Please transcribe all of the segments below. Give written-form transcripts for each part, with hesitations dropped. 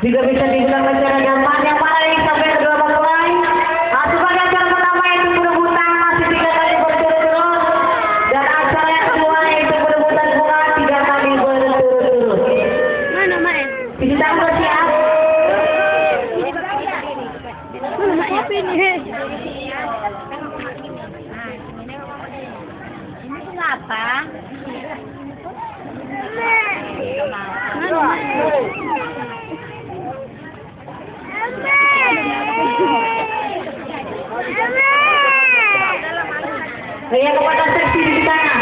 Juga bisa dibilang acara gampang yang mana nih sampai kedua mulai. Sebagai acara pertama yaitu perebutan masih 3 kali berturut-turut dan acara yang kedua yaitu perebutan bunga 3 kali berturut-turut. Mana main? Bisa tahu siap? Mana main? Ini apa? Saya kepada seksi di sana.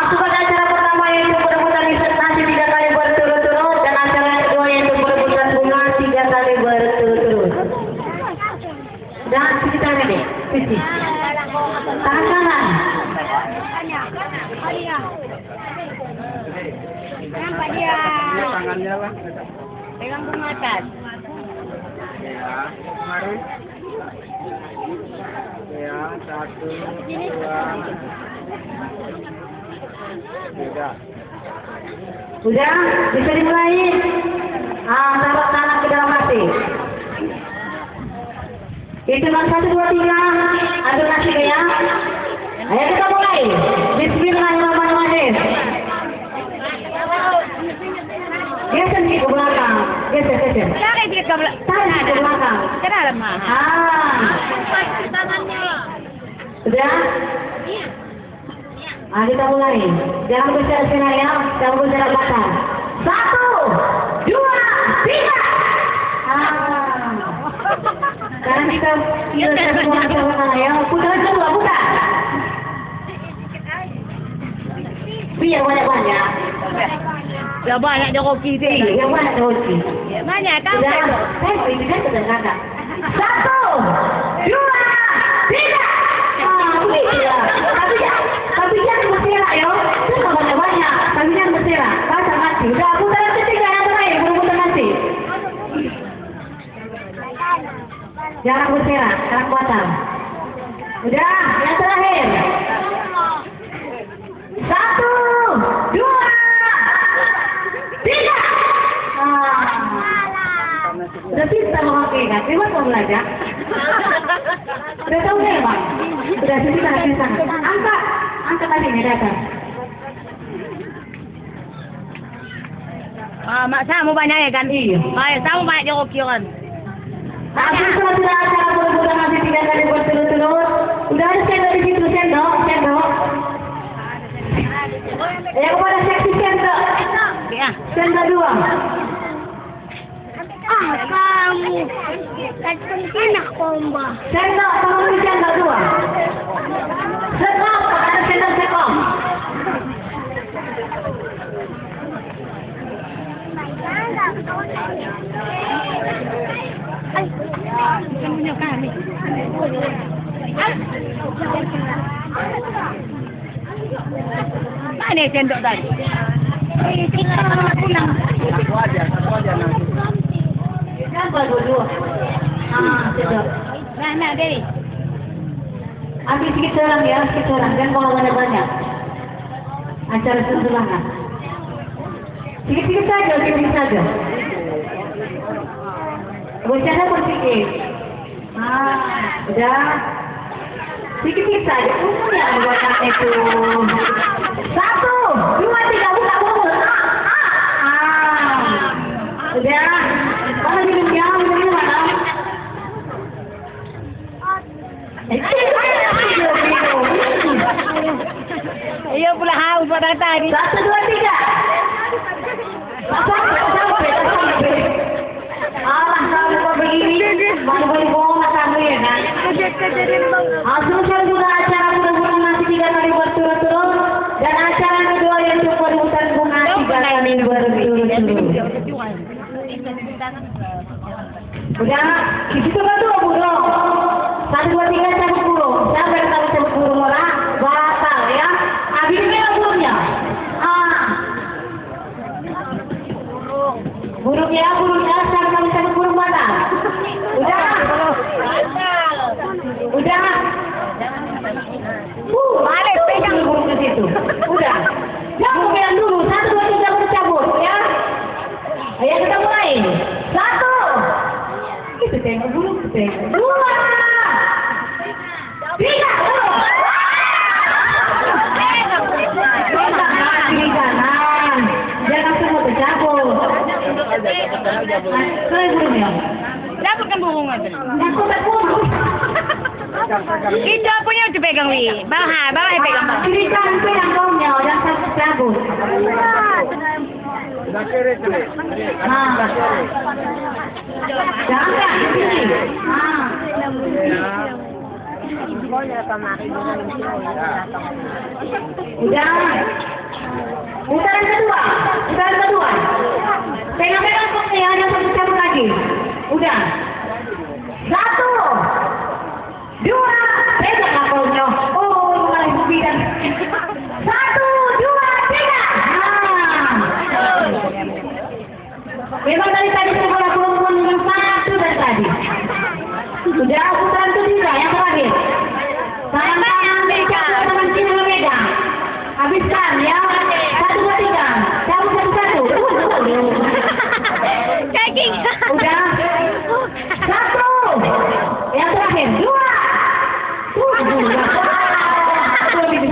Sebagai acara pertama yaitu perebutan investasi 3 kali berturut-turut dan acara yang kedua yaitu perebutan bunga 3 kali berturut-turut. Dan kita deh, sisi. Tangan kanan. Nampak dia. Tangannya lah. Pegang bunga atas. Ya, mari. Ya, 1, 2, 3. Sudah, bisa dimulai. Taruh tangan ke dalam hati. Hitungan 1, 2, 3. Aduk nasi ya. Ayo kita mulai. Bismillahirrahmanirrahim. Geser nih ke belakang. Geser. Tarik dia ke belakang. Tarik ke belakang. Ke dalam mah. Sudah? Kita mulai. Jangan berbicara skenario, jangan berbicara belakang. 1, 2, 3. Sekarang kita semua sama ya. Putaran kedua, putar. Biar banyak-banyak. Ya banyak joki tu. Yang banyak joki. Banyak kan? Sudah, saya ini kan sudah kakak. 1, 2, 3. Tapi jangan berserak ya. Itu banyak-banyak. Tapi jangan berserak. Baca mati. Udah, putaran ketiga yang terakhir. Putaran nanti. Jangan berserak. Sekarang kuatan. Udah, yang terakhir. 1, 2, 3. Udah pintar memakai kan? Memang mau belajar? Udah tahu ya Bang? Udah sini sana. Angkat tadi nih datang. Mak saya mau banyak ya kan? Iya. Baik, saya mau banyak joki kan. Sudah acara berbulan masih 3 kali berturut-turut. Udah ada sendok di situ, sendok. Ya kepada seksi sendok. Ya. Sendok 2. Kamu. Tak penting nak komba. Sendok, tolong di sendok 2. Sekop, ada sendok sekop. Punya kami. Mana sendok tadi? Pulang. Satu aja nanti. Kenapa dulu? Sendok. Nah, Dewi. Ambil sedikit orang ya, jangan bawa banyak-banyak. Acara sederhana. Sedikit saja. Bercanda pun sedikit. Udah. Sedikit saja. Ya, buatan itu. 1, 2, 3, buka mulut. Udah. Mana minumnya mana? Iya pula haus pada tadi. 1, 2, 3. Sampai. Alah, kalau begini, baru bohong kamu ya kan? Selesai juga acara perebutan masih 3 kali berturut-turut dan acara kedua yaitu perebutan bunga 3 kali berturut-turut. Udah, di situ kan tuh burung. 1, 2, 3 cabut burung. Siapa yang tahu cabut burung orang? Batal ya. Habisnya burungnya. Dua. Tiga. Kiri kanan. Jangan semua tercampur. Keren belum ya? Dapatkan burung aja. Takut. Itu punya dipegang wi. Bawah pegang. Kiri kanan pegang baunya, jangan sampai tercampur. Sebelah kiri kiri. Sebelah kiri. Jangan di sini. Udah. Putaran kedua. Pegang-pegang koknya, ada satu cabut lagi. Udah. 1, 2, pegang koknya. Oh, malah bidan. 1, 2, 3. Memang dari tadi sekolah belum satu dari tadi. Sudah putaran ketiga yang terakhir. Tangan pegang, tangan kiri megang. Habiskan ya. 1, 2, 3. Cabut satu-satu. Cacing. Udah. 1. Yang terakhir. 2.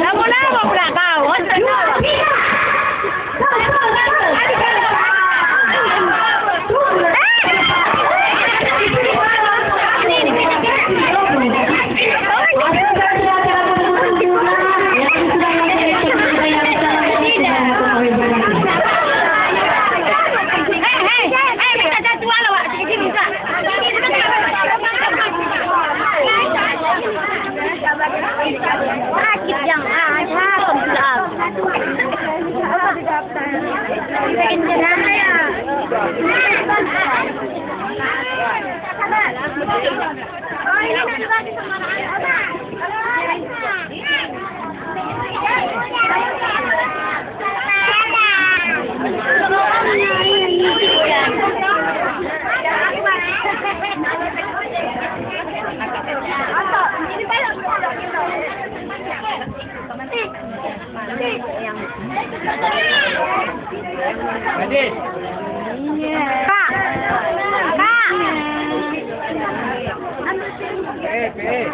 Lama-lama pula kau. 2, 3. Sakit yang ada pembelam. Adik. Kak. Eh.